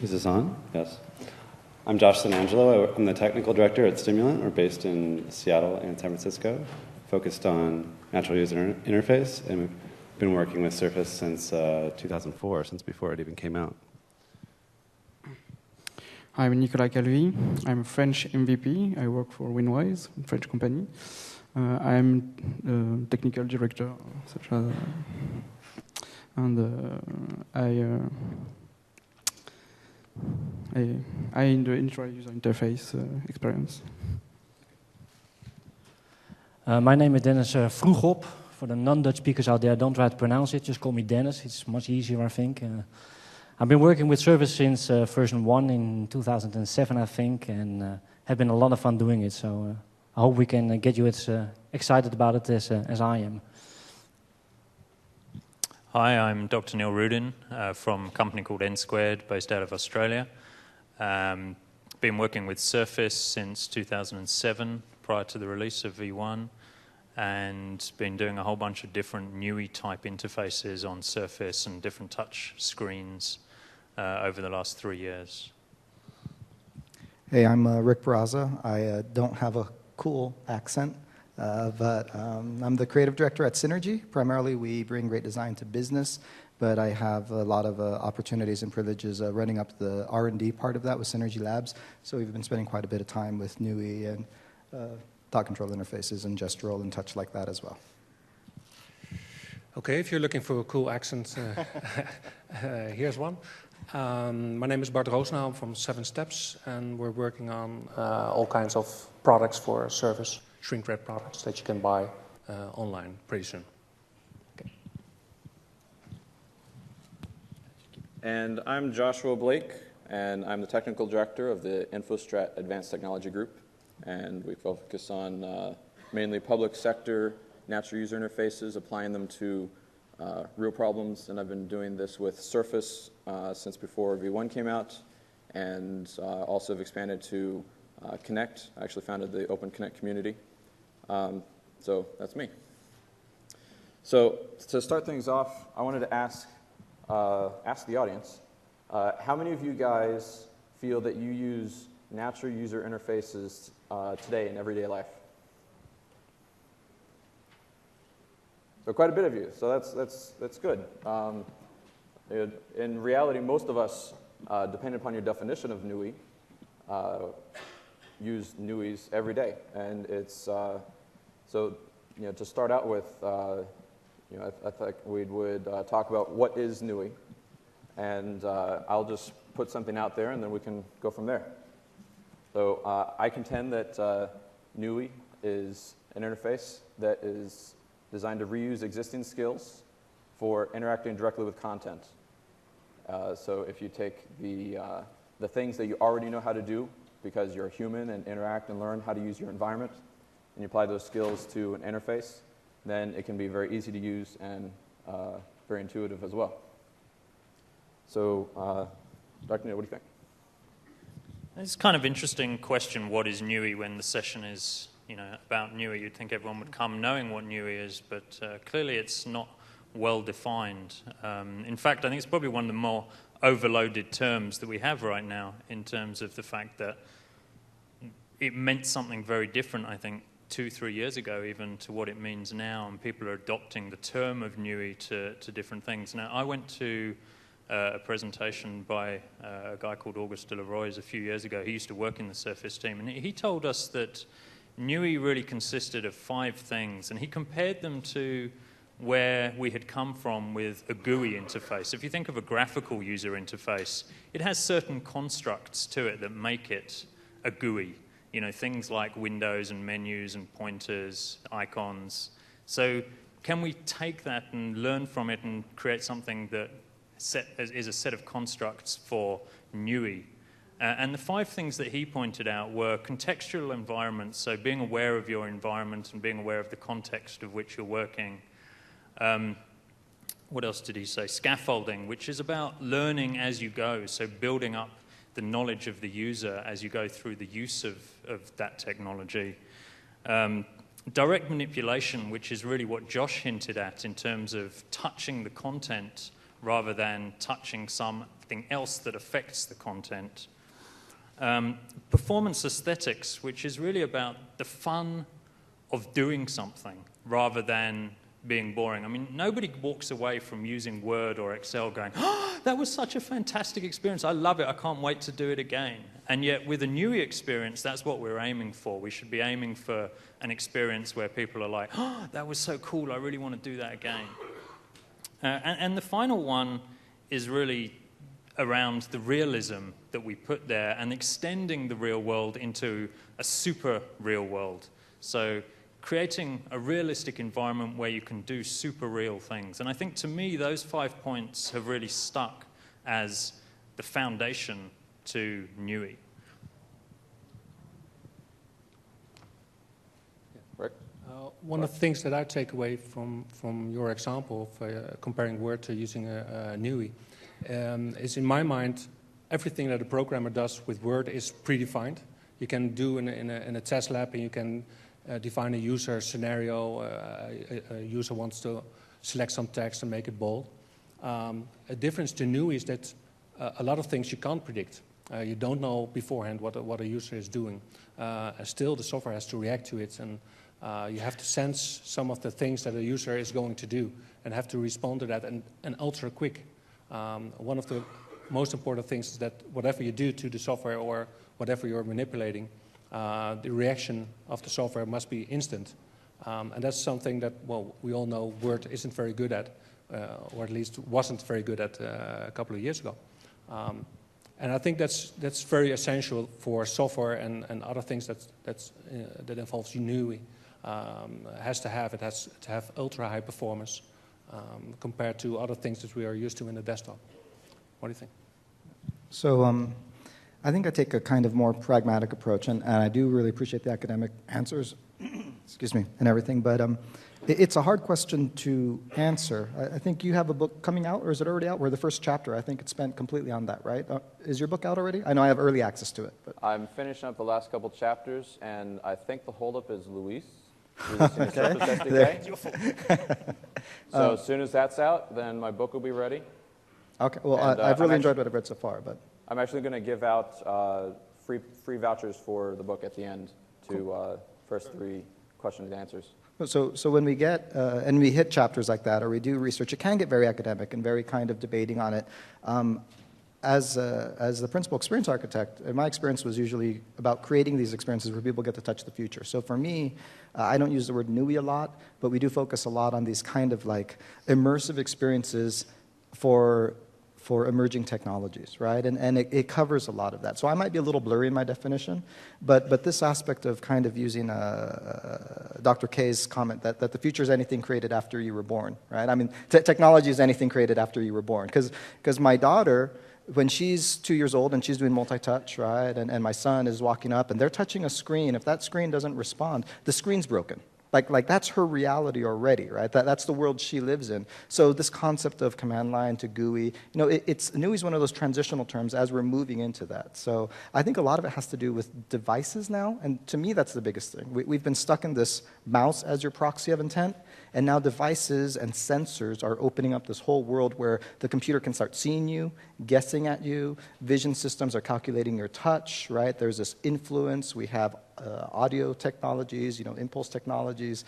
Is this on? Yes. I'm Josh Sanangelo. I'm the technical director at Stimulant. We're based in Seattle and San Francisco, focused on natural user interface, and we've been working with Surface since 2004, since before it even came out. I'm Nicolas Calvi. I'm a French MVP. I work for Winwise, a French company. I'm the technical director, etc. And I in the intra-user interface experience. My name is Dennis Vroegop. For the non-Dutch speakers out there, don't try to pronounce it. Just call me Dennis. It's much easier, I think. I've been working with Surface since version 1 in 2007, I think, and have been a lot of fun doing it. So I hope we can get you as excited about it as I am. Hi, I'm Dr. Neil Rudin from a company called N Squared, based out of Australia. Been working with Surface since 2007, prior to the release of V1, and been doing a whole bunch of different NUI-type interfaces on Surface and different touch screens over the last 3 years. Hey, I'm Rick Barraza. I don't have a cool accent, but I'm the creative director at Synergy. Primarily, we bring great design to business, but I have a lot of opportunities and privileges running up the R&D part of that with Synergy Labs. So we've been spending quite a bit of time with NUI and thought control interfaces and gestural and touch like that as well. Okay, if you're looking for a cool accent, here's one. My name is Bart Roosnaam from 7 Steps, and we're working on all kinds of products for Surface, shrink-wrap products that you can buy online pretty soon. Okay. And I'm Joshua Blake, and I'm the technical director of the InfoStrat Advanced Technology Group. And we focus on mainly public sector natural user interfaces, applying them to real problems. And I've been doing this with Surface since before V1 came out, and also have expanded to Connect. I actually founded the Open Connect community. So that's me. So to start things off, I wanted to ask the audience, how many of you guys feel that you use natural user interfaces today in everyday life? So quite a bit of you. So that's good. In reality, most of us, depending upon your definition of NUI, use NUIs every day. And it's so to start out with, I think we would talk about what is NUI, and I'll just put something out there, and then we can go from there. So I contend that NUI is an interface that is designed to reuse existing skills for interacting directly with content. So if you take the things that you already know how to do because you're a human and interact and learn how to use your environment, and you apply those skills to an interface, then it can be very easy to use and very intuitive as well. So Dr. Neil, what do you think? It's kind of interesting question, what is NUI, when the session is about NUI. You'd think everyone would come knowing what NUI is, but clearly it's not well defined. In fact, I think it's probably one of the more overloaded terms that we have right now, in terms of the fact that it meant something very different, I think, 2-3 years ago even, to what it means now, and people are adopting the term of NUI to different things. Now, I went to a presentation by a guy called Auguste Delaroyes a few years ago. He used to work in the Surface team, and he told us that NUI really consisted of 5 things, and he compared them to where we had come from with a GUI interface. If you think of a graphical user interface, it has certain constructs to it that make it a GUI. Things like windows and menus and pointers, icons. So can we take that and learn from it and create something that is a set of constructs for NUI? And the 5 things that he pointed out were contextual environments, so being aware of your environment and being aware of the context of which you're working. What else did he say? Scaffolding, which is about learning as you go, so building up the knowledge of the user as you go through the use of that technology. Direct manipulation, which is really what Josh hinted at in terms of touching the content rather than touching something else that affects the content. Performance aesthetics, which is really about the fun of doing something rather than being boring. I mean, nobody walks away from using Word or Excel going, oh, that was such a fantastic experience. I love it. I can't wait to do it again. And yet with a NUI experience, that's what we're aiming for. We should be aiming for an experience where people are like, oh, that was so cool. I really want to do that again. And the final one is really around the realism that we put there and extending the real world into a super real world. So creating a realistic environment where you can do super real things. And I think to me, those 5 points have really stuck as the foundation to NUI. Rick? One of the things that I take away from your example of comparing Word to using a NUI is, in my mind, everything that a programmer does with Word is predefined. You can do in a test lab, and you can define a user scenario. A user wants to select some text and make it bold. A difference to NUI is that a lot of things you can't predict. You don't know beforehand what a user is doing. Still, the software has to react to it, and you have to sense some of the things that a user is going to do and have to respond to that, and ultra quick. One of the most important things is that whatever you do to the software or whatever you're manipulating, the reaction of the software must be instant. And that's something that, well, we all know Word isn't very good at, or at least wasn't very good at a couple of years ago. And I think that's very essential for software and other things that involves NUI. It has to have ultra high performance compared to other things that we are used to in the desktop. What do you think? So I think I take a kind of more pragmatic approach, and I do really appreciate the academic answers, excuse me, and everything, but it's a hard question to answer. I think you have a book coming out, or is it already out? We're the first chapter. I think it's spent completely on that, right? Is your book out already? I know I have early access to it. But I'm finishing up the last couple chapters, and I think the holdup is Luis. Releasing his Surface SDK. So as soon as that's out, then my book will be ready. Okay, well, And, I've really enjoyed what I've read so far. But I'm actually going to give out free vouchers for the book at the end to first 3 questions and answers. So when we get, and we hit chapters like that, or we do research, it can get very academic and very kind of debating on it. As the principal experience architect, my experience was usually about creating these experiences where people get to touch the future. So for me, I don't use the word NUI a lot, but we do focus a lot on these kind of like immersive experiences for emerging technologies, right? And it covers a lot of that. So I might be a little blurry in my definition, but this aspect of kind of using Dr. K's comment that the future is anything created after you were born, right? I mean, technology is anything created after you were born. Because my daughter, when she's 2 years old and she's doing multi-touch, right, and my son is walking up and they're touching a screen, if that screen doesn't respond, the screen's broken. Like that's her reality already, right? That's the world she lives in. So this concept of command line to GUI, NUI is one of those transitional terms as we're moving into that. So I think a lot of it has to do with devices now, and to me that's the biggest thing. We've been stuck in this mouse as your proxy of intent, and now devices and sensors are opening up this whole world where the computer can start seeing you, guessing at you, vision systems are calculating your touch, right? There's this influence. We have audio technologies, impulse technologies,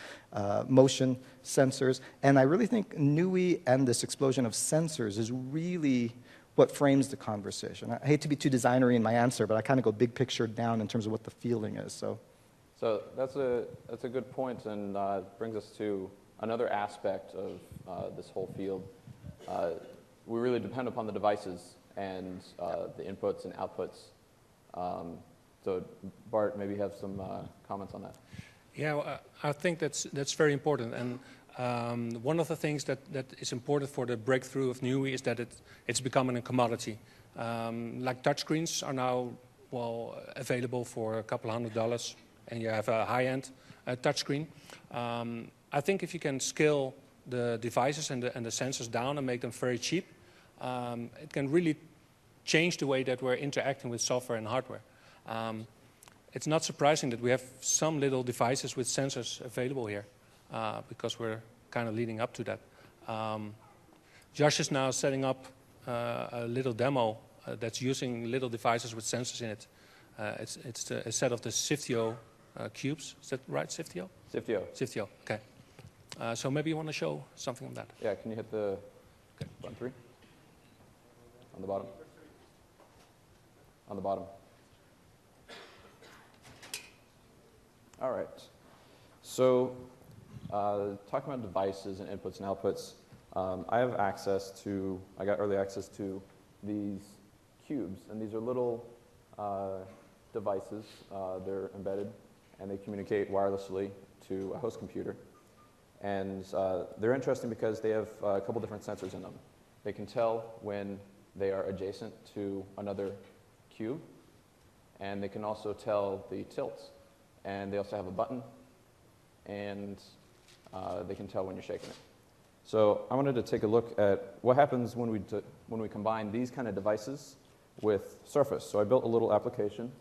motion sensors. And I really think NUI and this explosion of sensors is really what frames the conversation. I hate to be too designery in my answer, but I kind of go big picture down in terms of what the feeling is. So that's a good point, and brings us to another aspect of this whole field. We really depend upon the devices and the inputs and outputs. So Bart, maybe you have some comments on that. Yeah, well, I think that's very important. And one of the things that is important for the breakthrough of NUI is that it's becoming a commodity. Like touchscreens are now, available for a couple $100, and you have a high-end touchscreen. I think if you can scale the devices and the sensors down and make them very cheap, it can really change the way that we're interacting with software and hardware. It's not surprising that we have some little devices with sensors available here, because we're kind of leading up to that. Josh is now setting up a little demo that's using little devices with sensors in it. It's a set of the Siftio cubes. Is that right, Siftio? Siftio. Siftio, okay. So maybe you want to show something on that. Yeah, can you hit the button 3? On the bottom. On the bottom. All right. So talking about devices and inputs and outputs, I got early access to these cubes, and these are little devices. They're embedded, and they communicate wirelessly to a host computer. And they're interesting because they have a couple different sensors in them. They can tell when they are adjacent to another cube, and they can also tell the tilt. And they also have a button, and they can tell when you're shaking it. So I wanted to take a look at what happens when we combine these kind of devices with Surface. So I built a little application,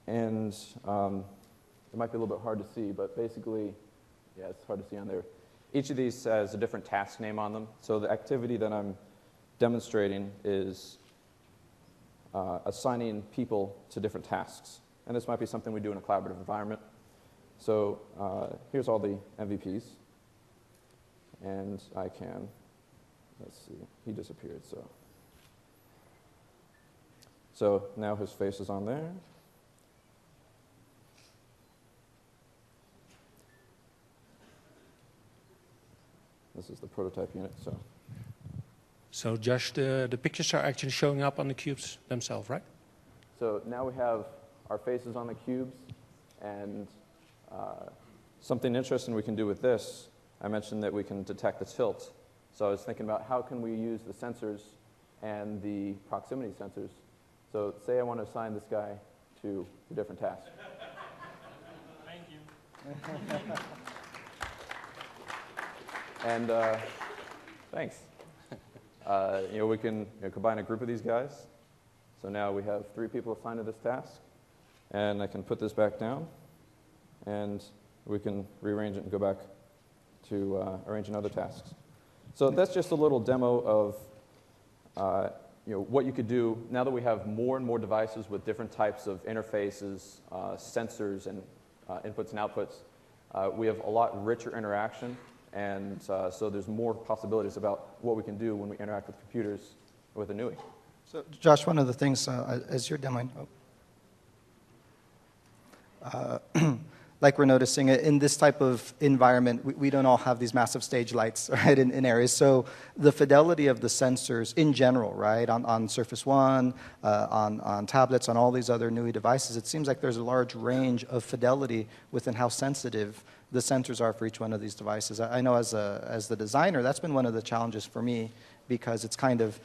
and it might be a little bit hard to see, but basically, yeah, it's hard to see on there. Each of these has a different task name on them. So the activity that I'm demonstrating is assigning people to different tasks. And this might be something we do in a collaborative environment. So here's all the MVPs. And I can, let's see, he disappeared, so. So now his face is on there. This is the prototype unit, so. So Josh, the pictures are actually showing up on the cubes themselves, right? So now we have our faces on the cubes, and something interesting we can do with this, I mentioned that we can detect the tilt. So I was thinking about how can we use the sensors and the proximity sensors. So say I want to assign this guy to a different task. Thank you. And thanks. We can combine a group of these guys. So now we have 3 people assigned to this task. And I can put this back down, and we can rearrange it and go back to arranging other tasks. So that's just a little demo of what you could do now that we have more and more devices with different types of interfaces, sensors, and inputs and outputs. We have a lot richer interaction, and so there's more possibilities about what we can do when we interact with computers with a NUI. So, Josh, one of the things as you're demoing, like we're noticing in this type of environment, we don't all have these massive stage lights, right, in areas. So the fidelity of the sensors in general, right, on Surface One, on tablets, on all these other NUI devices, it seems like there's a large range of fidelity within how sensitive the sensors are for each one of these devices. I know as the designer, that's been one of the challenges for me, because it's kind of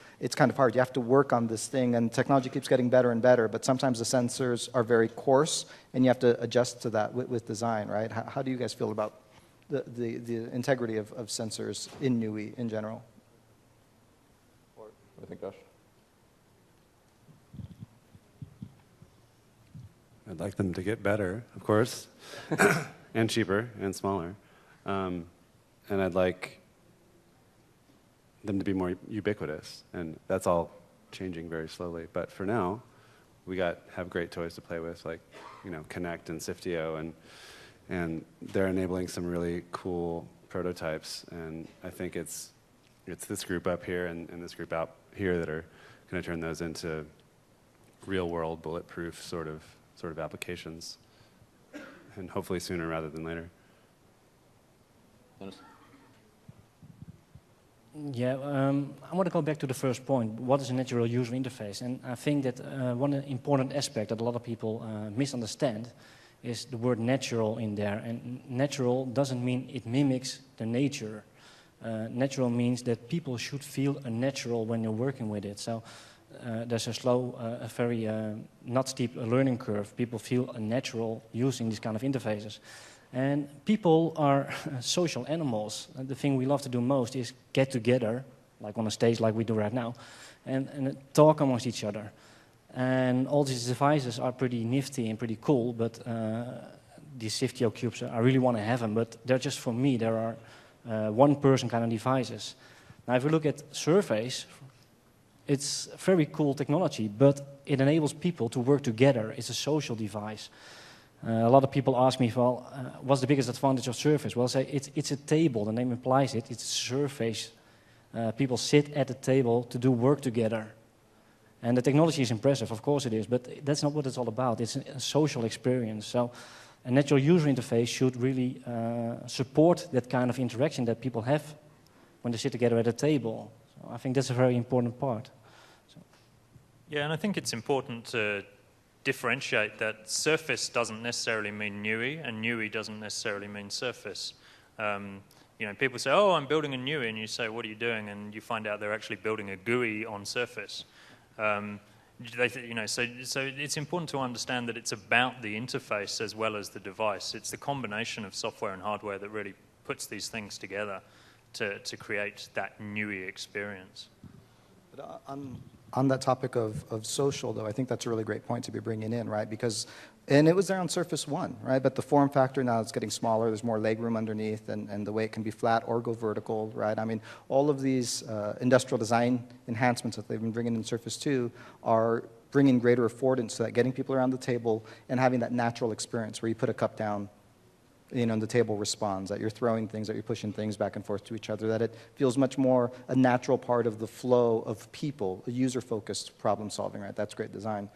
hard. You have to work on this thing, and technology keeps getting better and better, but sometimes the sensors are very coarse, and you have to adjust to that with design, right? How do you guys feel about the integrity of sensors in NUI in general? What do you think, Josh? I'd like them to get better, of course, and cheaper and smaller. And I'd like them to be more ubiquitous, and that's all changing very slowly. But for now, we have great toys to play with, like Connect and Siftio, and they're enabling some really cool prototypes. And I think it's this group up here and this group out here that are going to turn those into real-world, bulletproof sort of applications, and hopefully sooner rather than later. Dennis? Yeah, I want to go back to the first point. What is a natural user interface? And I think that one important aspect that a lot of people misunderstand is the word natural in there. And natural doesn't mean it mimics the nature. Natural means that people should feel natural when you're working with it. So there's a very not steep learning curve. People feel natural using these kind of interfaces. And people are social animals. The thing we love to do most is get together, like on a stage like we do right now, and talk amongst each other. And all these devices are pretty nifty and pretty cool, but these Siftio cubes, I really want to have them, but they're just for me. There are one-person kind of devices. Now, if we look at Surface, it's very cool technology, but it enables people to work together. It's a social device. A lot of people ask me, well, what's the biggest advantage of Surface? Well, say it's a table. The name implies it. It's a surface. People sit at the table to do work together. And the technology is impressive, of course it is, but that's not what it's all about. It's a social experience. So a natural user interface should really support that kind of interaction that people have when they sit together at a table. So I think that's a very important part. So. Yeah, and I think it's important to differentiate that Surface doesn't necessarily mean NUI, and NUI doesn't necessarily mean Surface. You know, people say, oh, I'm building a NUI, and you say, what are you doing? And you find out they're actually building a GUI on Surface. You know, so it's important to understand that it's about the interface as well as the device. It's the combination of software and hardware that really puts these things together to create that NUI experience. But on that topic of social, though, I think that's a really great point to be bringing in, right? Because, and it was there on Surface 1, right? But the form factor now is getting smaller. There's more legroom underneath, and the way it can be flat or go vertical, right? I mean, all of these industrial design enhancements that they've been bringing in Surface 2 are bringing greater affordance so that getting people around the table and having that natural experience where you put a cup down, you know, and the table responds, that you're throwing things, that you're pushing things back and forth to each other, that it feels much more a natural part of the flow of people, a user-focused problem solving, right? That's great design,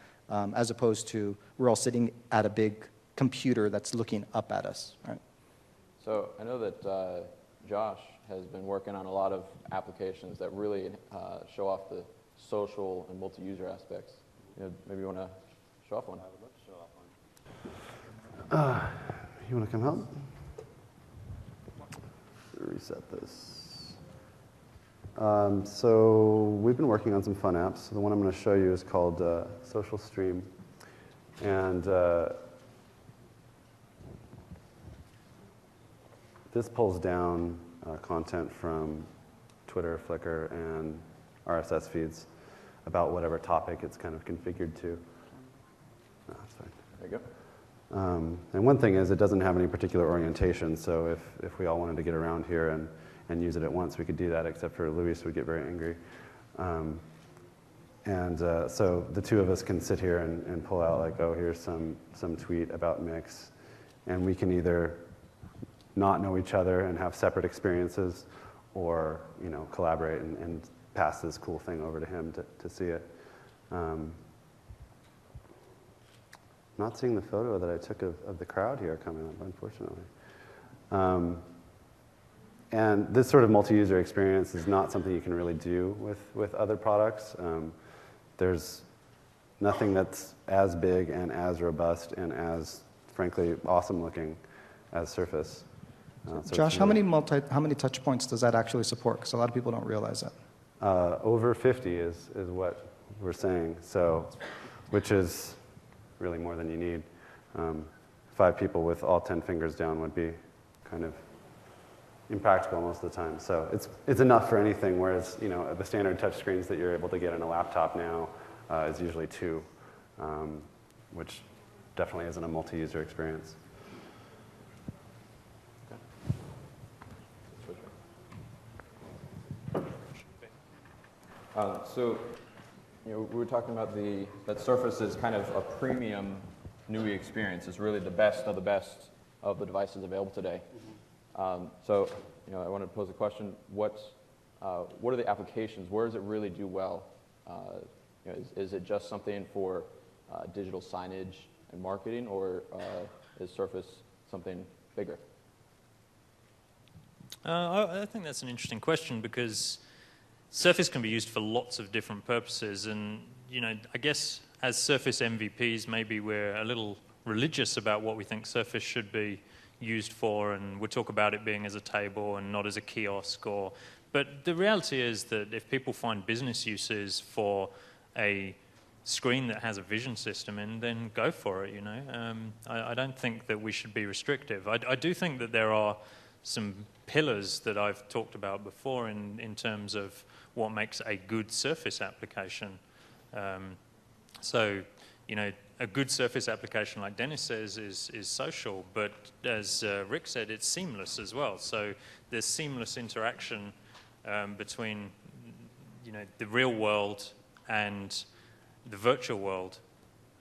as opposed to we're all sitting at a big computer that's looking up at us, right? So I know that Josh has been working on a lot of applications that really show off the social and multi-user aspects. You know, maybe you want to show off one? I would love to show off one. You want to come help? Reset this. So we've been working on some fun apps. The one I'm going to show you is called Social Stream. And this pulls down content from Twitter, Flickr, and RSS feeds about whatever topic it's kind of configured to. No, that's fine. There you go. And one thing is it doesn't have any particular orientation, so if we all wanted to get around here and use it at once, we could do that, except for Luis would get very angry. So the two of us can sit here and pull out like, oh, here's some tweet about Mix, and we can either not know each other and have separate experiences, or collaborate and pass this cool thing over to him to see it. Not seeing the photo that I took of the crowd here coming up, unfortunately. And this sort of multi-user experience is not something you can really do with other products. There's nothing that's as big and as robust and as, frankly, awesome looking as Surface. So Josh, how many touch points does that actually support? Because a lot of people don't realize that. Over 50 is what we're saying, so, which is really more than you need. 5 people with all 10 fingers down would be kind of impractical most of the time. So it's enough for anything, whereas the standard touch screens that you're able to get on a laptop now is usually 2, which definitely isn't a multi-user experience. So, we were talking about that Surface is kind of a premium NUI experience. It's really the best of the devices available today. So, I wanted to pose a question: what are the applications? Where does it really do well? Is it just something for digital signage and marketing, or is Surface something bigger? I think that's an interesting question, because Surface can be used for lots of different purposes, and I guess as Surface MVPs, maybe we're a little religious about what we think Surface should be used for, and we talk about it being as a table and not as a kiosk. But the reality is that if people find business uses for a screen that has a vision system in, then go for it. I don't think that we should be restrictive. I do think that there are some pillars that I've talked about before in terms of what makes a good Surface application. A good Surface application, like Dennis says, is social, but as Rick said, it's seamless as well. So there's seamless interaction between the real world and the virtual world,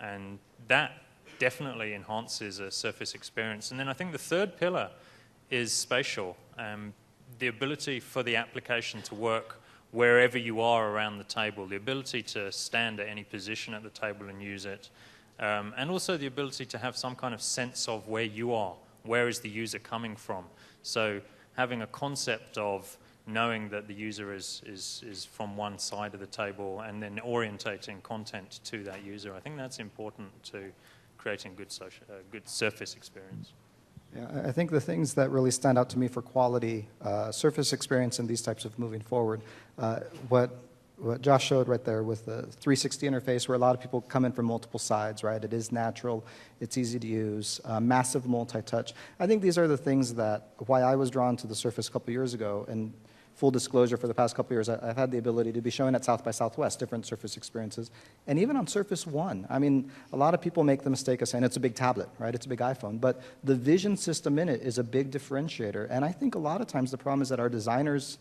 and that definitely enhances a surface experience. And then I think the third pillar is spatial, the ability for the application to work wherever you are around the table, the ability to stand at any position at the table and use it, and also the ability to have some kind of sense of where you are, where is the user coming from. So having a concept of knowing that the user is from one side of the table and then orientating content to that user, I think that's important to creating good surface experience. Yeah, I think the things that really stand out to me for quality surface experience and these types of moving forward, what Josh showed right there with the 360 interface, where a lot of people come in from multiple sides, right? It is natural, it's easy to use, massive multi-touch. I think these are the things that, why I was drawn to the Surface a couple years ago, and full disclosure, for the past couple years, I've had the ability to be showing at South by Southwest different Surface experiences. And even on Surface One, I mean, a lot of people make the mistake of saying it's a big tablet, right? It's a big iPhone. But the vision system in it is a big differentiator. And I think a lot of times the problem is that our designers,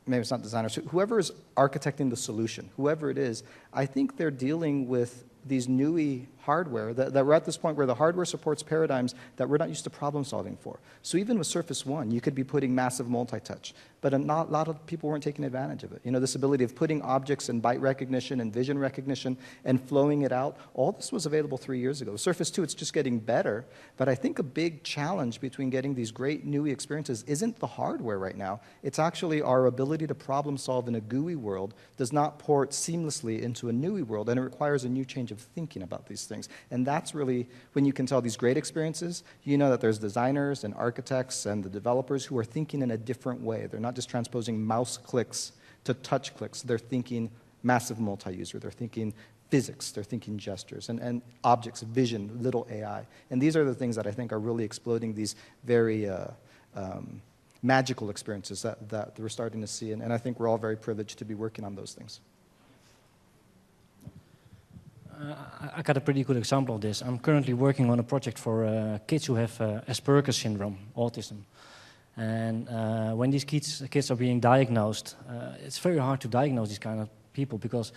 maybe it's not designers, whoever is architecting the solution, whoever it is, I think they're dealing with these NUI hardware, that we're at this point where the hardware supports paradigms that we're not used to problem solving for. So even with Surface One, you could be putting massive multi-touch, but a lot of people weren't taking advantage of it. You know, this ability of putting objects in byte recognition and vision recognition and flowing it out, all this was available 3 years ago. Surface 2, it's just getting better, but I think a big challenge between getting these great NUI experiences isn't the hardware right now. It's actually our ability to problem solve in a GUI world does not port seamlessly into a NUI world, and it requires a new change of thinking about these things. And that's really, when you can tell these great experiences, you know that there's designers and architects and the developers who are thinking in a different way. They're not just transposing mouse clicks to touch clicks. They're thinking massive multi-user. They're thinking physics. They're thinking gestures and objects, vision, little AI. And these are the things that I think are really exploding these very magical experiences that we're starting to see. And I think we're all very privileged to be working on those things. I got a pretty good example of this. I'm currently working on a project for kids who have Asperger's syndrome, autism. And when these kids are being diagnosed, it's very hard to diagnose these kind of people because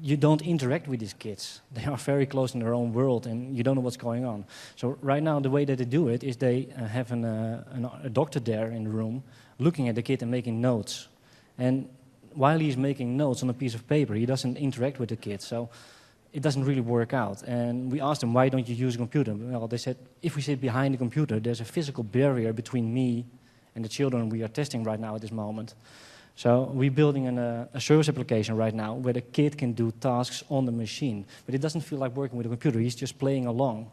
you don't interact with these kids. They are very close in their own world and you don't know what's going on. So right now the way that they do it is they have a doctor there in the room looking at the kid and making notes. And while he's making notes on a piece of paper, he doesn't interact with the kid. So it doesn't really work out. And we asked them, why don't you use a computer? Well, they said, if we sit behind the computer, there's a physical barrier between me and the children we are testing right now at this moment. So we're building a service application right now where the kid can do tasks on the machine. But it doesn't feel like working with a computer. He's just playing along.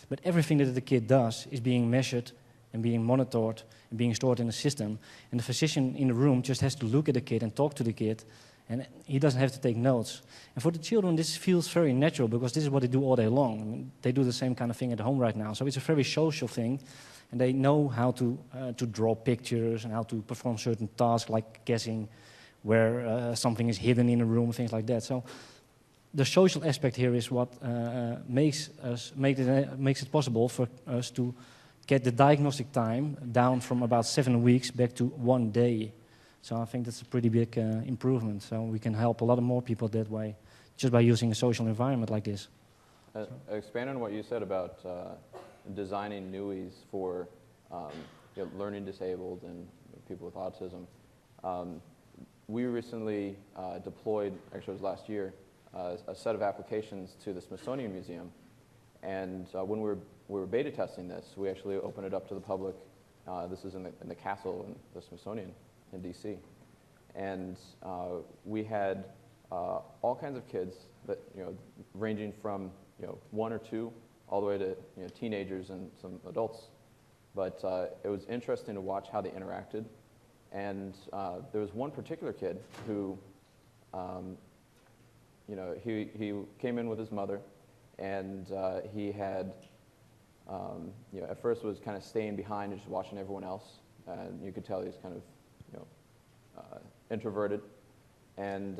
But everything that the kid does is being measured and being monitored and being stored in a system. And the physician in the room just has to look at the kid and talk to the kid, and he doesn't have to take notes. And for the children, this feels very natural because this is what they do all day long. I mean, they do the same kind of thing at home right now. So it's a very social thing, and they know how to draw pictures and how to perform certain tasks like guessing where something is hidden in a room, things like that. So the social aspect here is what makes it possible for us to get the diagnostic time down from about 7 weeks back to 1 day. So I think that's a pretty big improvement. So we can help a lot more people that way, just by using a social environment like this. Expand on what you said about designing NUIs for learning disabled and people with autism. We recently deployed, actually it was last year, a set of applications to the Smithsonian Museum. And when we were beta testing this, we actually opened it up to the public. This is in the castle in the Smithsonian in DC. And we had all kinds of kids that, ranging from 1 or 2 all the way to teenagers and some adults. But it was interesting to watch how they interacted. And there was one particular kid who, he came in with his mother, and he had, at first was kind of staying behind and just watching everyone else. And you could tell he was kind of, introverted. And,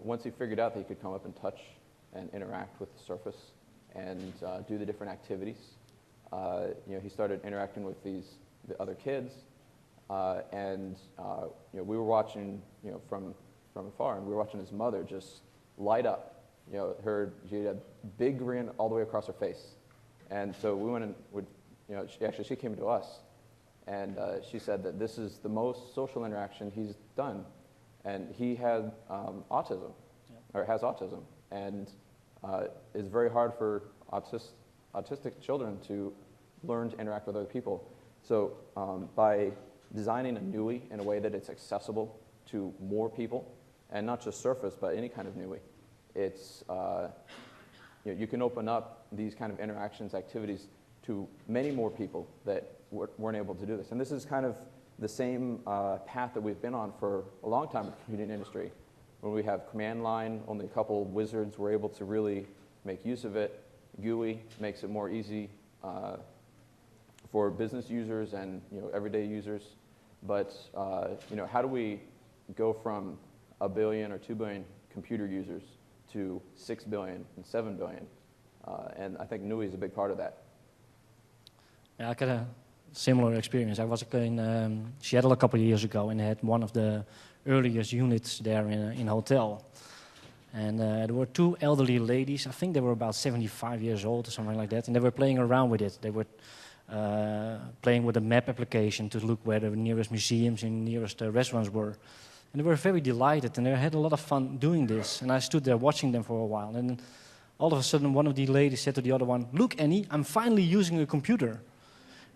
once he figured out that he could come up and touch and interact with the surface and do the different activities, he started interacting with the other kids. We were watching, from afar, and we were watching his mother just light up. She had a big grin all the way across her face. And so we went and she came to us, and she said that this is the most social interaction he's done, and he had autism, or has autism, and it's very hard for autistic children to learn to interact with other people. So by designing a NUI in a way that it's accessible to more people, and not just Surface, but any kind of NUI, it's you can open up these kind of interactions, activities to many more people that weren't able to do this. And this is kind of the same path that we've been on for a long time in the computing industry. When we have command line, only a couple wizards were able to really make use of it. GUI makes it more easy for business users and everyday users. But how do we go from 1 billion or 2 billion computer users to 6 billion and 7 billion? And I think NUI is a big part of that. Yeah, I got a similar experience. I was in Seattle a couple of years ago and had one of the earliest units there in a hotel. And there were 2 elderly ladies. I think they were about 75 years old or something like that. And they were playing around with it. They were playing with a map application to look where the nearest museums and nearest restaurants were. And they were very delighted, and they had a lot of fun doing this. And I stood there watching them for a while. And all of a sudden, one of the ladies said to the other one, "Look, Annie, I'm finally using a computer."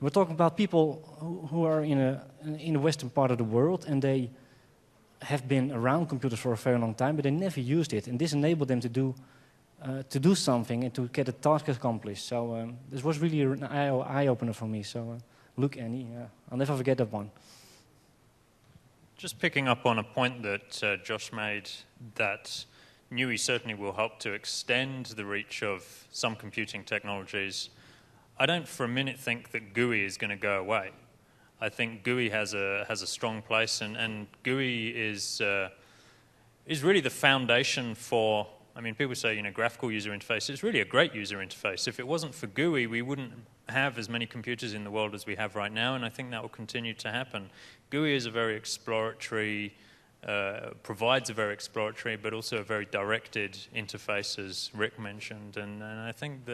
We're talking about people who are in the western part of the world, and they have been around computers for a very long time, but they never used it. And this enabled them to do something and to get a task accomplished. So this was really an eye-opener for me. So look, Annie, I'll never forget that one. Just picking up on a point that Josh made, that NUI certainly will help to extend the reach of some computing technologies. I don't for a minute think that GUI is going to go away. I think GUI has a strong place, and GUI is really the foundation for, I mean, people say, graphical user interface. It's really a great user interface. If it wasn't for GUI, we wouldn't have as many computers in the world as we have right now, and I think that will continue to happen. GUI is a very exploratory, provides a very exploratory, but also a very directed interface, as Rick mentioned, and I think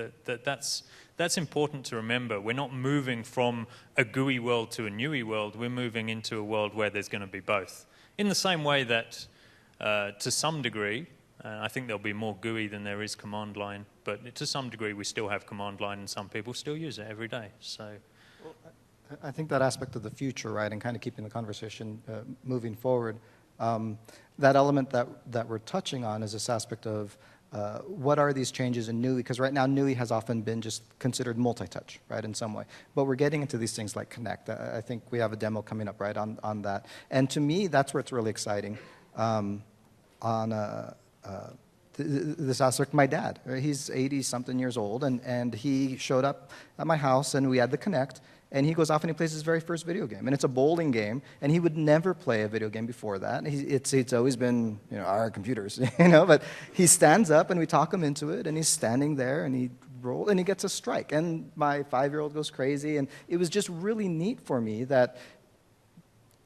that's important to remember. We're not moving from a GUI world to a NUI world. We're moving into a world where there's going to be both. In the same way that, to some degree, I think there'll be more GUI than there is command line, but to some degree we still have command line, and some people still use it every day. So, well, I think that aspect of the future, right, and kind of keeping the conversation moving forward, that element that we're touching on is this aspect of what are these changes in NUI? Because right now NUI has often been just considered multi-touch, right, in some way. But we're getting into these things like Connect. I think we have a demo coming up, right, on that. And to me, that's where it's really exciting. This aspect, my dad, right? He's 80-something years old, and he showed up at my house, and we had the Connect, and he goes off and he plays his very first video game, and it's a bowling game, and he would never play a video game before that. It's always been, our computers, but he stands up, and we talk him into it, and he's standing there, and he rolls, and he gets a strike, and my 5-year-old goes crazy, and it was just really neat for me that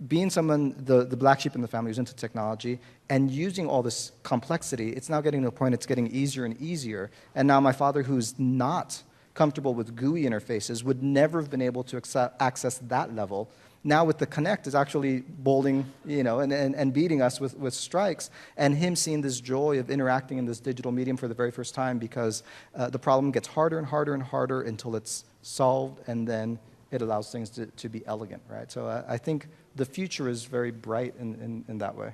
being someone, the black sheep in the family who's into technology and using all this complexity, it's now getting to a point it's getting easier and easier. And now my father, who's not comfortable with GUI interfaces, would never have been able to access that level. Now with the Connect is actually bowling, and beating us with strikes, and him seeing this joy of interacting in this digital medium for the very first time, because the problem gets harder and harder and harder until it's solved, and then it allows things to be elegant, right? So I think the future is very bright in that way.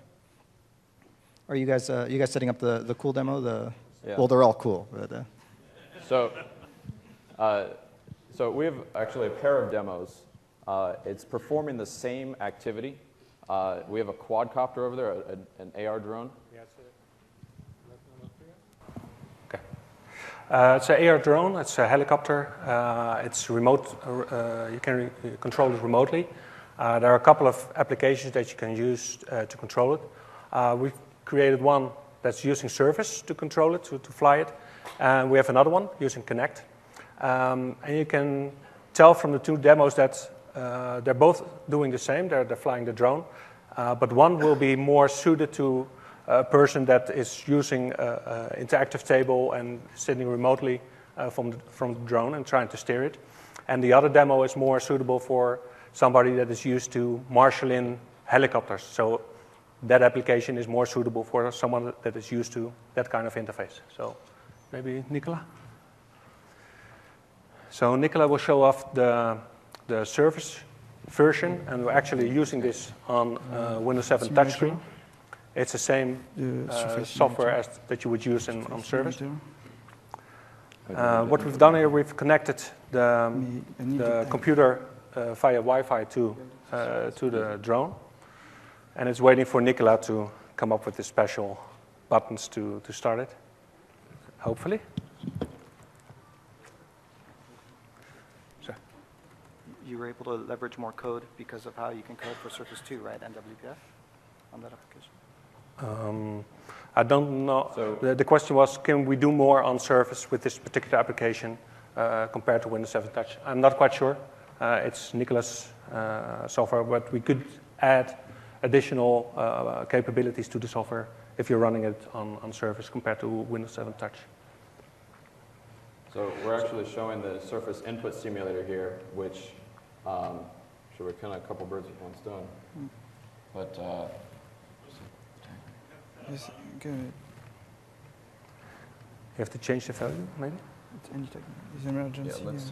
Are you guys setting up the cool demo? Yeah. Well, they're all cool. But, So we have actually a pair of demos. It's performing the same activity. We have a quadcopter over there, an AR drone. Okay. It's an AR drone. It's a helicopter. It's remote. You can control it remotely. There are a couple of applications that you can use to control it. We've created one that's using Surface to control it, to fly it. And we have another one using Connect. And you can tell from the 2 demos that they're both doing the same. They're flying the drone, but one will be more suited to a person that is using an interactive table and sitting remotely from the drone and trying to steer it. And the other demo is more suitable for somebody that is used to marshalling helicopters. So that application is more suitable for someone that is used to that kind of interface. So maybe Nicola? So Nicola will show off the Surface version, and we're actually using this on Windows 7 touchscreen. It's the same software as that you would use on Surface. What we've done here, we've connected the computer via Wi-Fi to the drone, and it's waiting for Nicola to come up with the special buttons to start it, hopefully. You were able to leverage more code because of how you can code for Surface 2, right, and WPF on that application? I don't know. So the question was, can we do more on Surface with this particular application compared to Windows 7 Touch? I'm not quite sure. It's Nicola's software, but we could add additional capabilities to the software if you're running it on Surface compared to Windows 7 Touch. So we're actually showing the Surface Input Simulator here, which so we're kind of a couple birds with one stone. But Yes, good. You have to change the value, maybe? It's emergency. yeah, let's.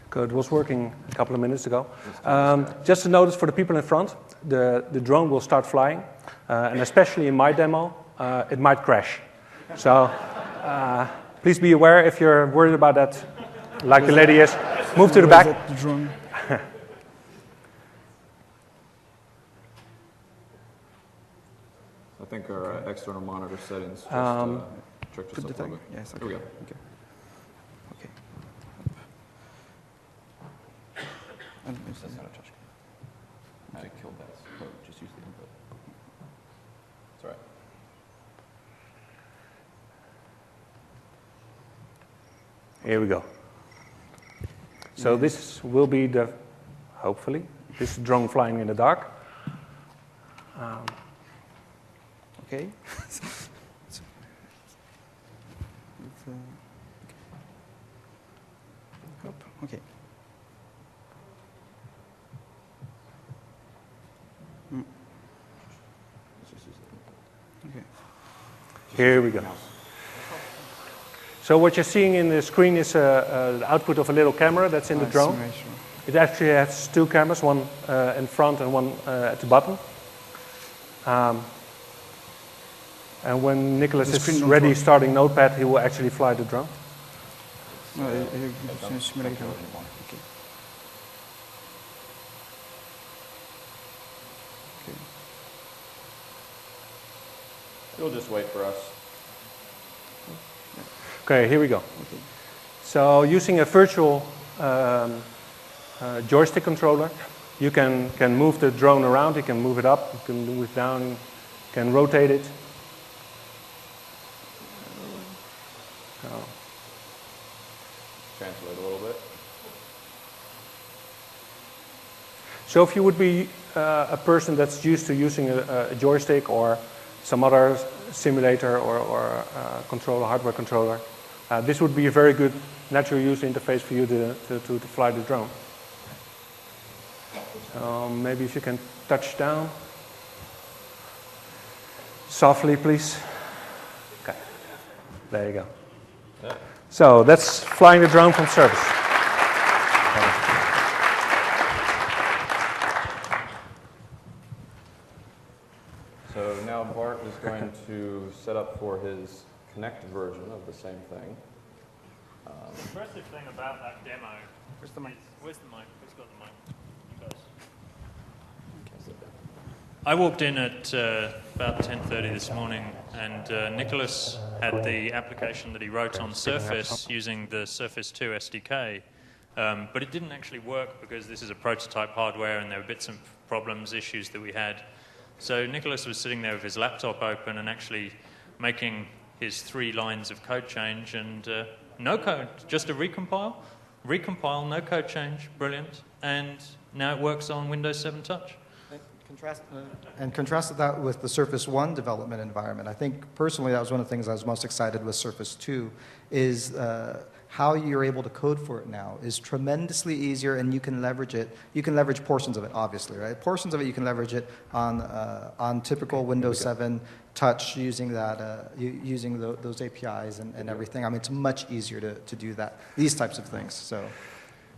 Code was working a couple of minutes ago. Just a notice for the people in front, the drone will start flying, and especially in my demo, it might crash. So please be aware if you're worried about that, like the lady is. Move to the back. The drone. I think our external monitor settings just tricked us Put the up a tag. little bit. Yes. Here we go. Okay. And That's not a touch. I killed that code. Just use the input. It's all right. Here we go. So this will be hopefully, this drone flying in the dark. okay. Okay. Okay. Here we go. So what you're seeing in the screen is the output of a little camera that's in the drone. Simulation. It actually has two cameras, one in front and one at the bottom. And when Nicholas is ready starting Notepad, he will actually fly the drone. No, it's a simulator. Okay. Okay. It'll just wait for us. Okay, here we go. Okay. So using a virtual joystick controller, you can move the drone around, you can move it up, you can move it down, you can rotate it. Translate a little bit. So if you would be a person that's used to using a joystick or some other simulator or controller, hardware controller, this would be a very good natural user interface for you to fly the drone. So maybe if you can touch down. Softly, please. Okay. There you go. Yeah. So that's flying the drone from Surface. So now Bart is going to set up for his connected version of the same thing. The impressive thing about that demo. Where's the mic? Where's the mic? Who's got the mic? You guys. I walked in at about 10:30 this morning, and Nicholas had the application that he wrote on Surface using the Surface 2 SDK, but it didn't actually work because this is a prototype hardware, and there were bits and problems, issues that we had. So Nicholas was sitting there with his laptop open and actually making his 3 lines of code change, and no code, just a recompile, recompile, no code change, brilliant, and now it works on Windows 7 Touch. Contrasted that with the Surface 1 development environment. I think personally that was one of the things I was most excited with Surface 2 is how you're able to code for it now is tremendously easier, and you can leverage it. You can leverage portions of it, obviously, right? Portions of it you can leverage it on typical Windows 7 Touch using that using those APIs and everything. I mean, it's much easier to do that. These types of things. So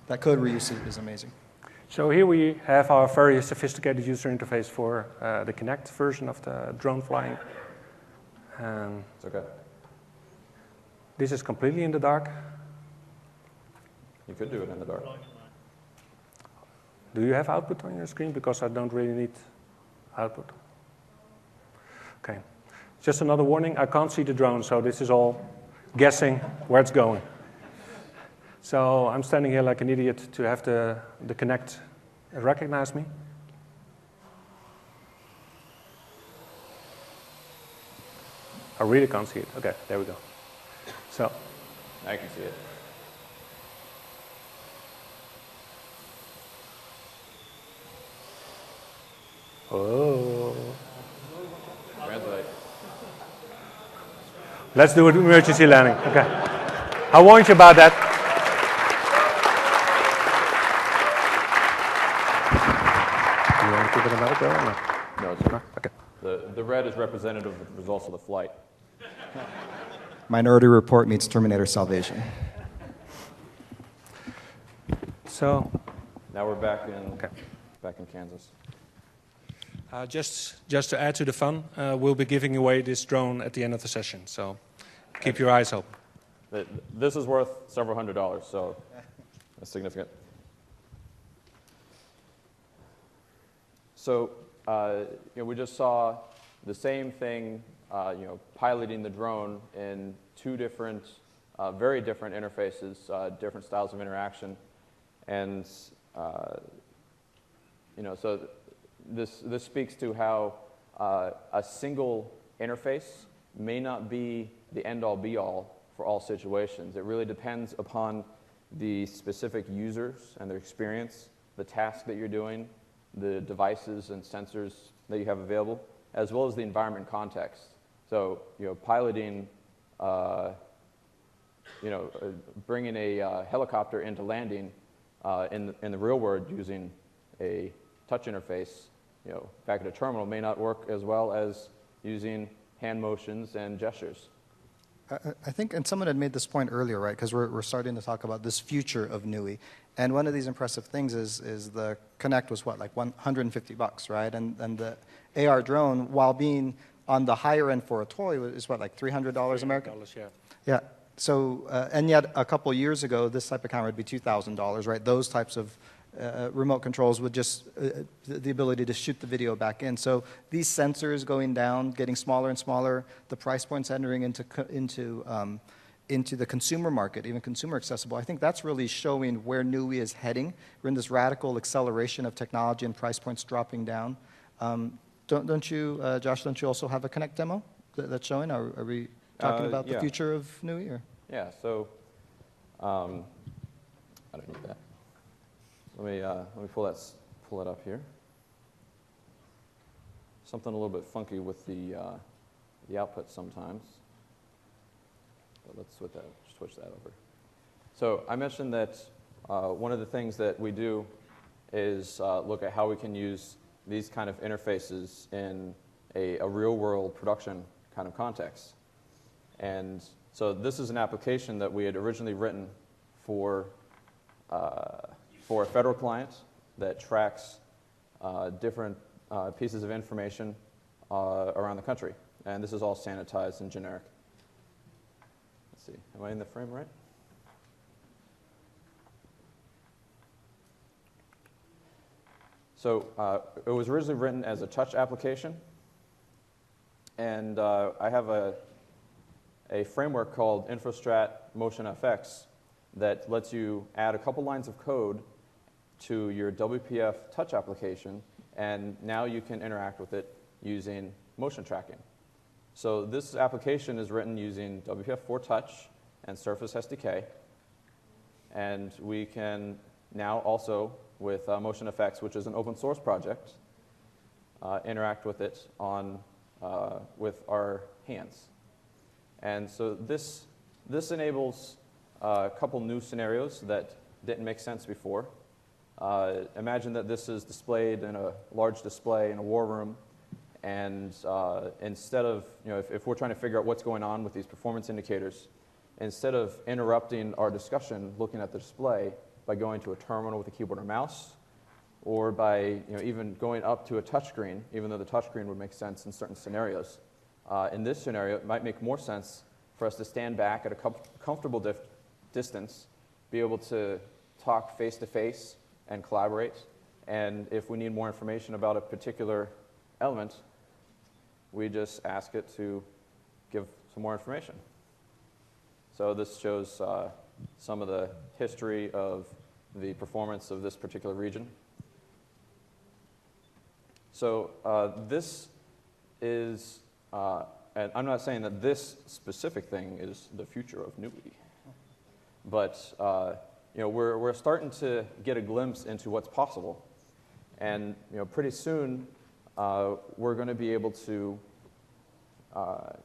that code reuse is amazing. So here we have our very sophisticated user interface for the Kinect version of the drone flying. It's okay. This is completely in the dark. You could do it in the dark. Do you have output on your screen? Because I don't really need output. Okay. Just another warning, I can't see the drone, so this is all guessing where it's going. So I'm standing here like an idiot to have the Kinect recognize me. I really can't see it. Okay, there we go. So I can see it. Oh. Translate. Let's do an emergency landing. Okay. I warned you about that. You want to give it another go? Or no? No, it's not. Okay. The red is representative of the results of the flight. Minority Report meets Terminator Salvation. So Now we're back in Kansas. Just to add to the fun, we'll be giving away this drone at the end of the session. So keep your eyes open. This is worth several $100s, so that's significant. So we just saw the same thing, piloting the drone in two different, very different interfaces, different styles of interaction, and so this speaks to how a single interface may not be the end-all, be-all for all situations. It really depends upon the specific users and their experience, the task that you're doing, the devices and sensors that you have available, as well as the environment context. So, piloting, bringing a helicopter into landing in the real world using a touch interface, back at a terminal may not work as well as using hand motions and gestures. I think, and someone had made this point earlier, right? Because we're starting to talk about this future of NUI, and one of these impressive things is the Kinect was what, like $150, right? And the AR drone, while being on the higher end for a toy, is what, like $300 American? Yeah. Yeah. So, and yet a couple years ago, this type of camera would be $2,000, right? Those types of remote controls with just the ability to shoot the video back in. So these sensors going down, getting smaller and smaller, the price points entering into the consumer market, even consumer accessible. I think that's really showing where NUI is heading. We're in this radical acceleration of technology and price points dropping down. Don't you, Josh? Don't you also have a Kinect demo that's showing? Are we talking about the future of NUI? Or? Yeah. So I don't need that. Let me pull that up here. Something a little bit funky with the output sometimes. But let's switch that over. So I mentioned that one of the things that we do is look at how we can use these kind of interfaces in a real-world production kind of context. And so this is an application that we had originally written for a federal client that tracks different pieces of information around the country. And this is all sanitized and generic. Let's see, am I in the frame right? So it was originally written as a touch application. And I have a framework called InfoStrat Motion FX that lets you add a couple lines of code to your WPF touch application, and now you can interact with it using motion tracking. So this application is written using WPF4 Touch and Surface SDK. And we can now also, with Motion Effects, which is an open source project, interact with it with our hands. And so this enables a couple new scenarios that didn't make sense before. Imagine that this is displayed in a large display in a war room, and instead of, if we're trying to figure out what's going on with these performance indicators, instead of interrupting our discussion looking at the display by going to a terminal with a keyboard or mouse, or by even going up to a touchscreen, even though the touchscreen would make sense in certain scenarios. In this scenario, it might make more sense for us to stand back at a comfortable distance, be able to talk face-to-face and collaborate, and if we need more information about a particular element, we just ask it to give some more information. So this shows some of the history of the performance of this particular region. So this is, and I'm not saying that this specific thing is the future of NUI, but we're starting to get a glimpse into what's possible. And pretty soon, we're going to be able to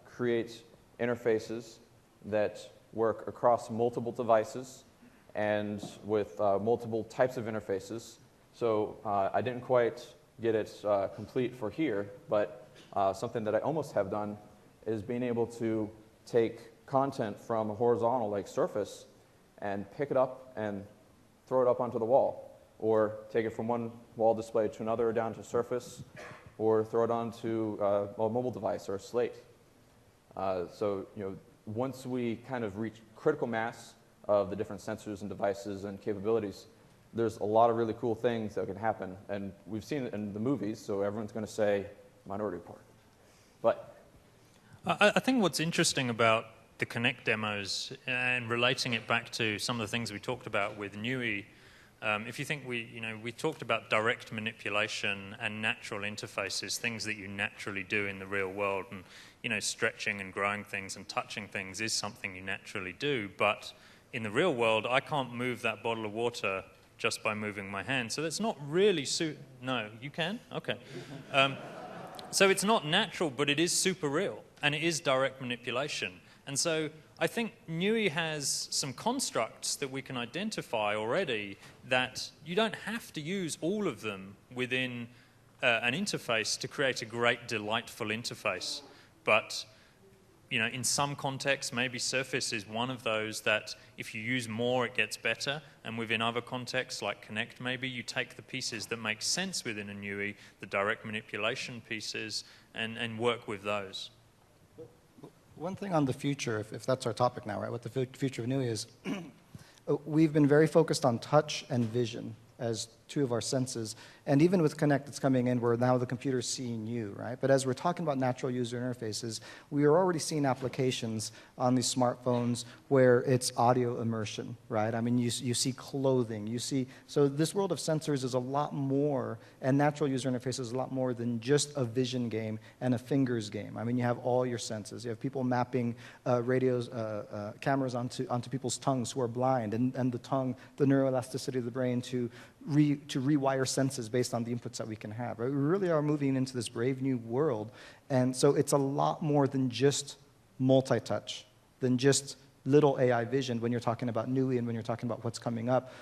create interfaces that work across multiple devices and with multiple types of interfaces. So I didn't quite get it complete for here, but something that I almost have done is being able to take content from a horizontal like surface and pick it up and throw it up onto the wall, or take it from one wall display to another down to surface, or throw it onto a mobile device or a slate. So once we kind of reach critical mass of the different sensors and devices and capabilities, there's a lot of really cool things that can happen. And we've seen it in the movies, so everyone's going to say Minority Report. But I think what's interesting about the Connect demos and relating it back to some of the things we talked about with NUI, if you think we talked about direct manipulation and natural interfaces, things that you naturally do in the real world, and stretching and growing things and touching things is something you naturally do. But in the real world, I can't move that bottle of water just by moving my hand. So that's not really no, you can? Okay. So it's not natural, but it is super real, and it is direct manipulation. And so I think NUI has some constructs that we can identify already that you don't have to use all of them within an interface to create a great, delightful interface. But in some contexts, maybe Surface is one of those that if you use more, it gets better. And within other contexts, like Connect, maybe you take the pieces that make sense within a NUI, the direct manipulation pieces, and work with those. One thing on the future, if that's our topic now, right? What the future of NUI is, we've been very focused on touch and vision as two of our senses. And even with Connect, it's coming in where now the computer's seeing you, right? But as we're talking about natural user interfaces, we are already seeing applications on these smartphones where it's audio immersion, right? I mean, you see clothing, so this world of sensors is a lot more, and natural user interface is a lot more than just a vision game and a fingers game. I mean, you have all your senses. You have people mapping cameras onto people's tongues who are blind, and the tongue, the neuroelasticity of the brain to rewire senses based on the inputs that we can have. Right? We really are moving into this brave new world, and so it's a lot more than just multi-touch, than just little AI vision when you're talking about NUI and when you're talking about what's coming up.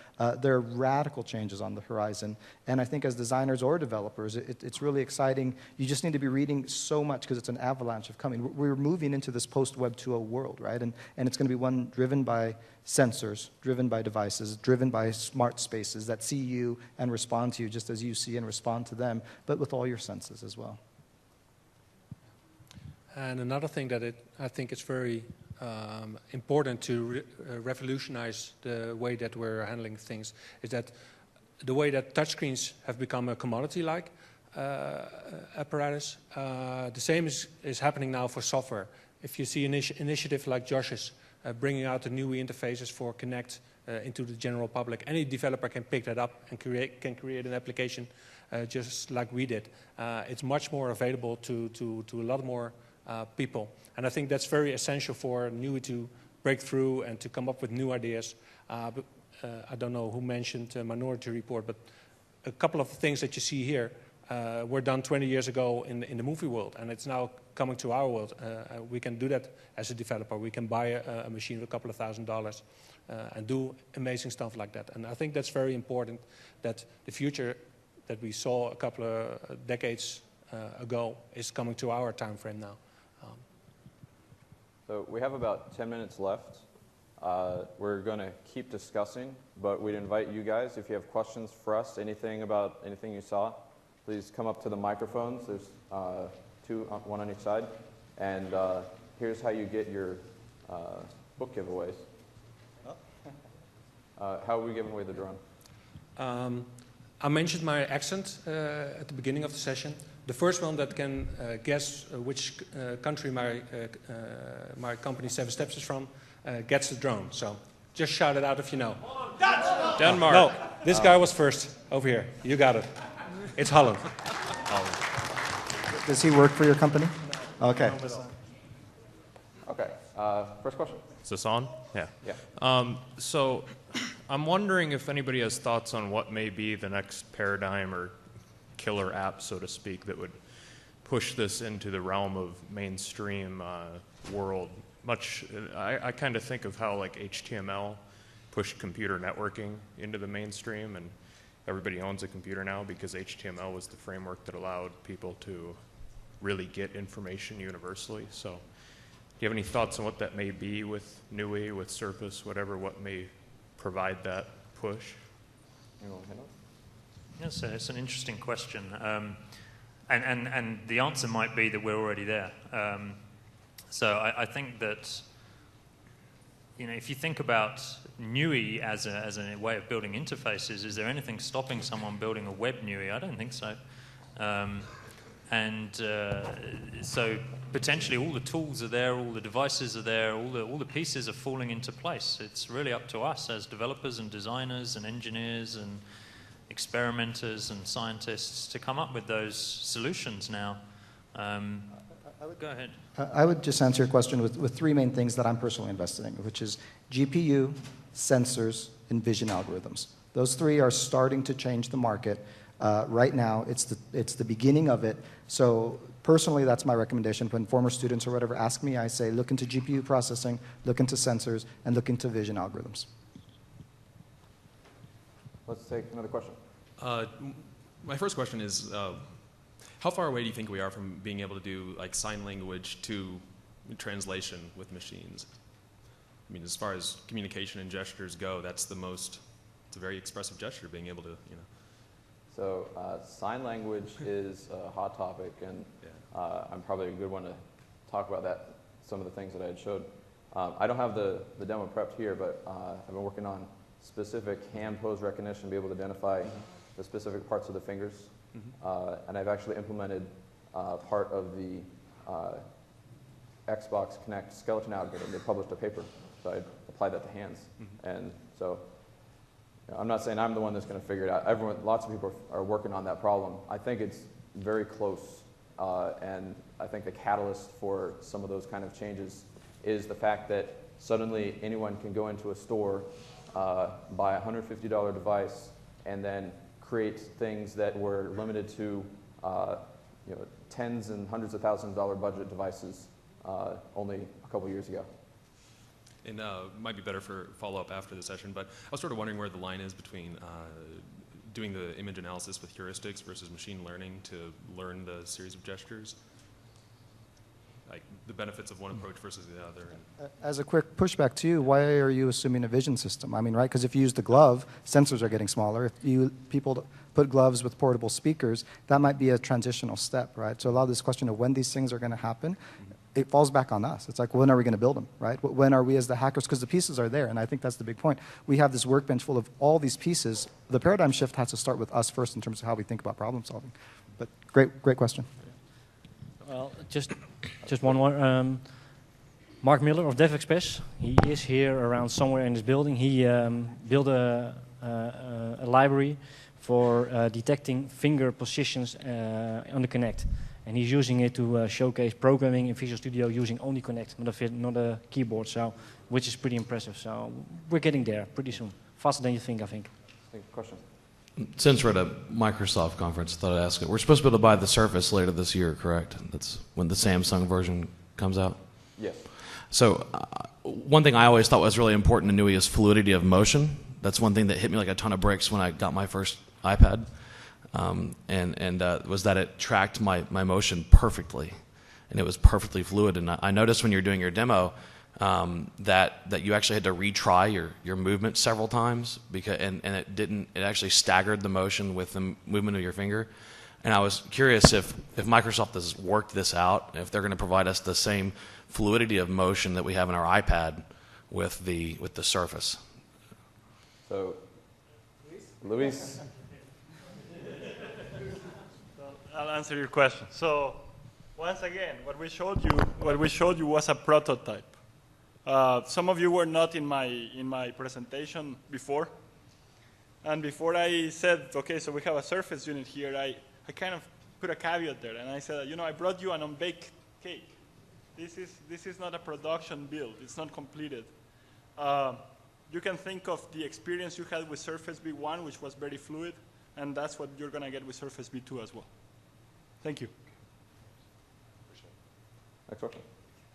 There are radical changes on the horizon, and I think as designers or developers, it's really exciting. You just need to be reading so much because it's an avalanche of coming. We're moving into this post-Web 2.0 world, right? And it's going to be one driven by sensors, driven by devices, driven by smart spaces that see you and respond to you just as you see and respond to them, but with all your senses as well. And another thing that I think it's very important to revolutionize the way that we're handling things is that the way that touchscreens have become a commodity-like apparatus, the same is happening now for software. If you see an initiative like Josh's, bringing out the new interfaces for Connect into the general public, any developer can pick that up and can create an application just like we did. It's much more available to a lot more people. And I think that's very essential for NUI to break through and to come up with new ideas. But I don't know who mentioned Minority Report, but a couple of things that you see here were done 20 years ago in the movie world, and it's now coming to our world. We can do that as a developer. We can buy a machine with a couple of $1,000s and do amazing stuff like that. And I think that's very important, that the future that we saw a couple of decades ago is coming to our time frame now. So we have about 10 minutes left. We're going to keep discussing, but we'd invite you guys, if you have questions for us, anything about anything you saw, please come up to the microphones. There's two, one on each side. And here's how you get your book giveaways. How are we giving away the drone? I mentioned my accent at the beginning of the session. The first one that can guess which country my company 7 Steps is from gets the drone. So just shout it out if you know. Denmark. No, this guy was first over here. You got it. It's Holland. Does he work for your company? Okay. Okay. First question. Is this on? Yeah. Yeah. So I'm wondering if anybody has thoughts on what may be the next paradigm or killer app, so to speak, that would push this into the realm of mainstream world. I kind of think of how like HTML pushed computer networking into the mainstream, and everybody owns a computer now because HTML was the framework that allowed people to really get information universally. So do you have any thoughts on what that may be with NUI, with Surface, whatever, what may provide that push? You want to handle it? Yes, it's an interesting question. And the answer might be that we're already there. So I think that, you know, if you think about NUI as a way of building interfaces, is there anything stopping someone building a web NUI? I don't think so. So potentially all the tools are there, all the devices are there, all the pieces are falling into place. It's really up to us as developers and designers and engineers and experimenters and scientists to come up with those solutions now. Go ahead. I would just answer your question with 3 main things that I'm personally invested in, which is GPU, sensors, and vision algorithms. Those 3 are starting to change the market. Right now, it's the beginning of it. So personally, that's my recommendation. When former students or whatever ask me, I say look into GPU processing, look into sensors, and look into vision algorithms. Let's take another question. My first question is, how far away do you think we are from being able to do like sign language to translation with machines? I mean, as far as communication and gestures go, it's a very expressive gesture, being able to, you know. So sign language is a hot topic, and I'm probably a good one to talk about that, some of the things that I had showed. I don't have the demo prepped here, but I've been working on specific hand pose recognition to be able to identify the specific parts of the fingers. And I've actually implemented part of the Xbox Connect skeleton algorithm. They published a paper, so I applied that to hands. And so you know, I'm not saying I'm the one that's going to figure it out. Lots of people are working on that problem. I think it's very close, and I think the catalyst for some of those kind of changes is the fact that suddenly anyone can go into a store, buy a $150 device, and then create things that were limited to you know, tens and hundreds of thousands of dollar budget devices only a couple years ago. And might be better for follow-up after the session, but I was sort of wondering where the line is between doing the image analysis with heuristics versus machine learning to learn the series of gestures. Like the benefits of one approach versus the other. As a quick pushback to you, why are you assuming a vision system? I mean, right, because if you use the glove, sensors are getting smaller. If people put gloves with portable speakers, that might be a transitional step, right? So a lot of this question of when these things are going to happen, it falls back on us. It's like, when are we going to build them, right? When are we as the hackers? Because the pieces are there, and I think that's the big point. We have this workbench full of all these pieces. The paradigm shift has to start with us first in terms of how we think about problem solving. But great question. Well, just one more. Mark Miller of DevExpress. He is here around somewhere in this building. He built a library for detecting finger positions on the Connect. And he's using it to showcase programming in Visual Studio using only Connect, not a keyboard, so which is pretty impressive. So we're getting there pretty soon. faster than you think, I think. Question. Since we're at a Microsoft conference, I thought I'd ask it. We're supposed to be able to buy the Surface later this year, correct? That's when the Samsung version comes out? Yes. So one thing I always thought was really important in NUI is fluidity of motion. That's one thing that hit me like a ton of bricks when I got my first iPad, was that it tracked my motion perfectly, and it was perfectly fluid. And I noticed when you were doing your demo that you actually had to retry your movement several times and it actually staggered the motion with the movement of your finger. And I was curious if Microsoft has worked this out, if they're going to provide us the same fluidity of motion that we have in our iPad with the Surface. So, Luis? I'll answer your question. So, once again, what we showed you was a prototype. Some of you were not in my presentation before, and before I said, okay, so we have a Surface unit here, I kind of put a caveat there, and I said, I brought you an unbaked cake. This is not a production build. It's not completed. You can think of the experience you had with Surface V1, which was very fluid, and that's what you're going to get with Surface V2 as well. Thank you. Next question.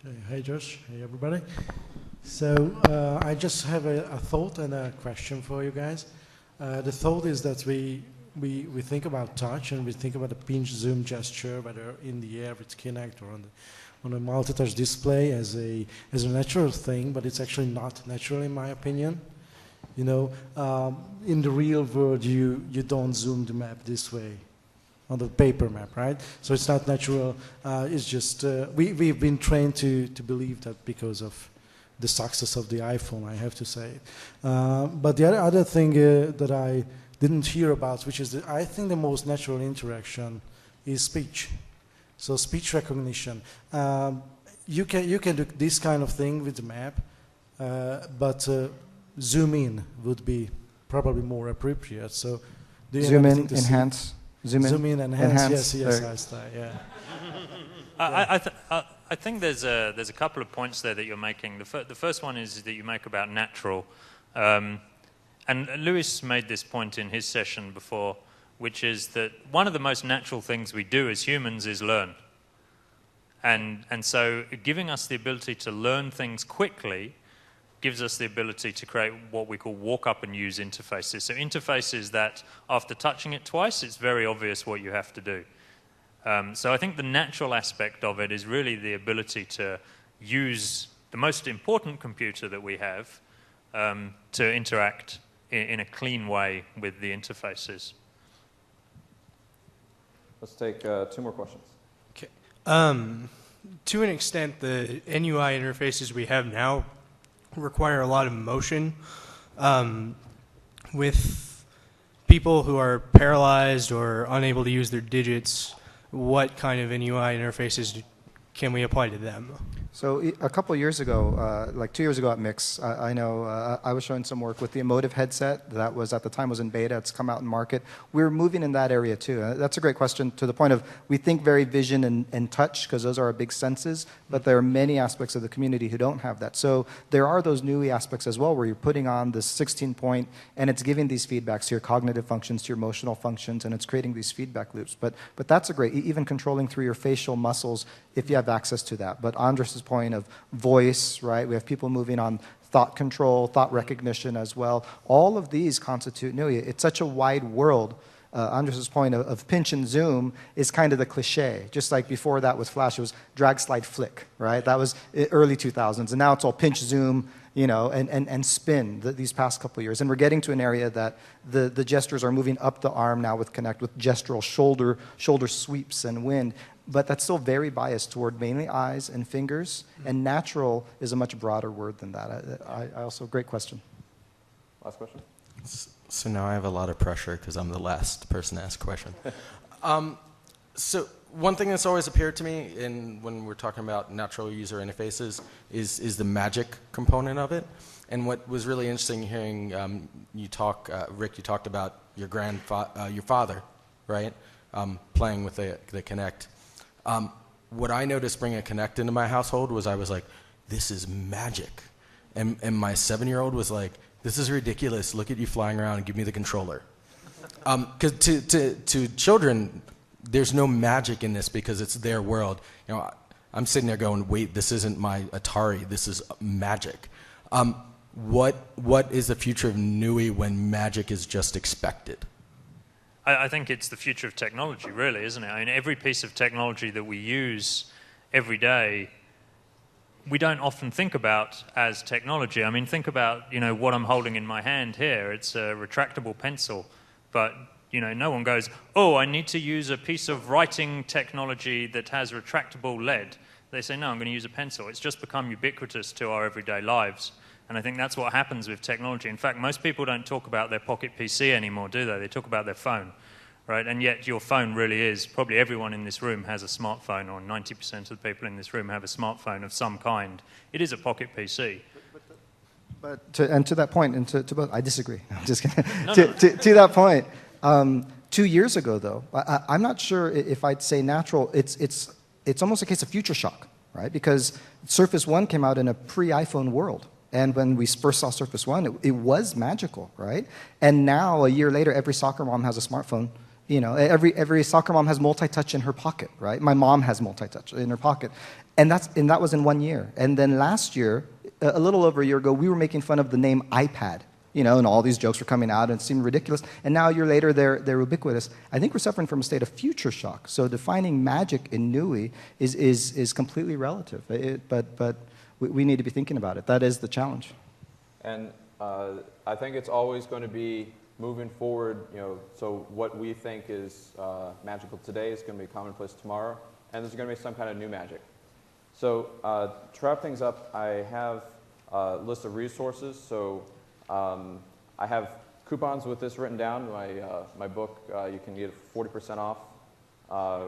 Okay. Hey, Josh. Hey, everybody. So I just have a thought and a question for you guys. The thought is that we think about touch and we think about a pinch zoom gesture, whether in the air with Kinect or on a multi-touch display as a natural thing, but it's actually not natural in my opinion. In the real world, you don't zoom the map this way on the paper map, right? So it's not natural. It's just we've been trained to believe that because of the success of the iPhone, I have to say. But the other thing that I didn't hear about, which is I think the most natural interaction, is speech. So speech recognition. You can do this kind of thing with the map, but zoom in would be probably more appropriate. So zoom in, enhance. Zoom in, enhance. Yes, yeah. I think there's a couple of points there that you're making. The first one is that you make about natural. And Lewis made this point in his session before, which is that one of the most natural things we do as humans is learn. And so giving us the ability to learn things quickly gives us the ability to create what we call walk-up and use interfaces. So interfaces that, after touching it twice, it's very obvious what you have to do. So I think the natural aspect of it is really the ability to use the most important computer that we have to interact in a clean way with the interfaces. Let's take 2 more questions. Okay. To an extent, the NUI interfaces we have now require a lot of motion. With people who are paralyzed or unable to use their digits, what kind of NUI interfaces can we apply to them? So a couple of years ago, like 2 years ago at MIX, I know I was showing some work with the emotive headset that was at the time was in beta. It's come out in market. We're moving in that area too. That's a great question to the point of we think very vision and touch because those are our big senses, but there are many aspects of the community who don't have that. So there are those NUI aspects as well where you're putting on this 16-point and it's giving these feedbacks to your cognitive functions, to your emotional functions, and it's creating these feedback loops. But that's a great, even controlling through your facial muscles if you have access to that. But Andres' point of voice, right? We have people moving on thought control, thought recognition as well. All of these constitute NUI. It's such a wide world. Andres' point of pinch and zoom is kind of the cliche. Just like before that with Flash, it was drag, slide, flick, right? That was early 2000s. And now it's all pinch, zoom, and spin these past couple of years. And we're getting to an area that the gestures are moving up the arm now with Connect, with gestural shoulder sweeps and wind. But that's still very biased toward mainly eyes and fingers, and natural is a much broader word than that. I also, great question. Last question. So now I have a lot of pressure because I'm the last person to ask a question. So one thing that's always appeared to me when we're talking about natural user interfaces is the magic component of it. And what was really interesting hearing you talk, Rick, you talked about your father, right, playing with the Kinect. What I noticed bringing a Kinect into my household was I was like, this is magic. And my 7-year-old was like, This is ridiculous. Look at you flying around and give me the controller. Because to children, there's no magic in this because it's their world. You know, I'm sitting there going, wait, this isn't my Atari. This is magic. What is the future of NUI when magic is just expected? I think it's the future of technology, really, isn't it? I mean, every piece of technology that we use every day, we don't often think about as technology. I mean, think about, you know, what I'm holding in my hand here. It's a retractable pencil, but, you know, no one goes, oh, I need to use a piece of writing technology that has retractable lead. They say, no, I'm going to use a pencil. It's just become ubiquitous to our everyday lives. And I think that's what happens with technology. In fact, most people don't talk about their pocket PC anymore, do they? They talk about their phone, right? And yet your phone really is, probably everyone in this room has a smartphone, or 90% of the people in this room have a smartphone of some kind. It is a pocket PC. But to that point, and to both, I disagree. I'm just kidding. No. To that point, 2 years ago, though, I'm not sure if I'd say natural. It's almost a case of future shock, right? Because Surface 1 came out in a pre-iPhone world. And when we first saw Surface 1, it was magical, right? And now, a year later, every soccer mom has a smartphone. You know, every soccer mom has multi-touch in her pocket, right? My mom has multi-touch in her pocket. And that was in 1 year. And then last year, a little over a year ago, we were making fun of the name iPad. You know, and all these jokes were coming out and it seemed ridiculous. And now a year later, they're ubiquitous. I think we're suffering from a state of future shock. So defining magic in NUI is completely relative. But we need to be thinking about it. That is the challenge. And I think it's always going to be moving forward, you know, so what we think is magical today is going to be commonplace tomorrow, and there's going to be some kind of new magic. So to wrap things up, I have a list of resources. So I have coupons with this written down. My book, you can get 40% off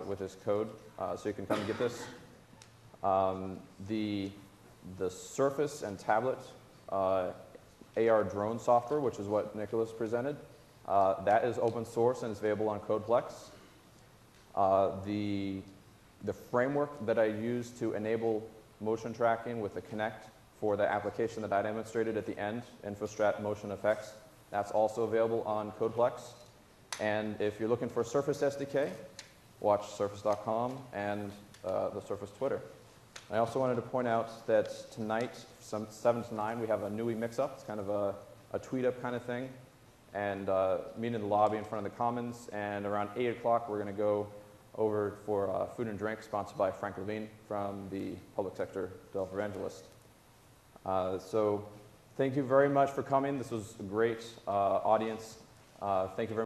with this code, so you can come and get this. The Surface and tablet AR drone software, which is what Nicholas presented, that is open source and is available on Codeplex. The framework that I use to enable motion tracking with the Kinect for the application that I demonstrated at the end, InfoStrat Motion Effects, that's also available on Codeplex. And if you're looking for Surface SDK, watch surface.com and the Surface Twitter. I also wanted to point out that tonight, from 7 to 9, we have a NUI mix-up. It's kind of a tweet-up kind of thing. And meet in the lobby in front of the Commons. And around 8 o'clock, we're going to go over for food and drink, sponsored by Frank Levine from the Public Sector Developer Evangelist. So thank you very much for coming. This was a great audience. Thank you very much.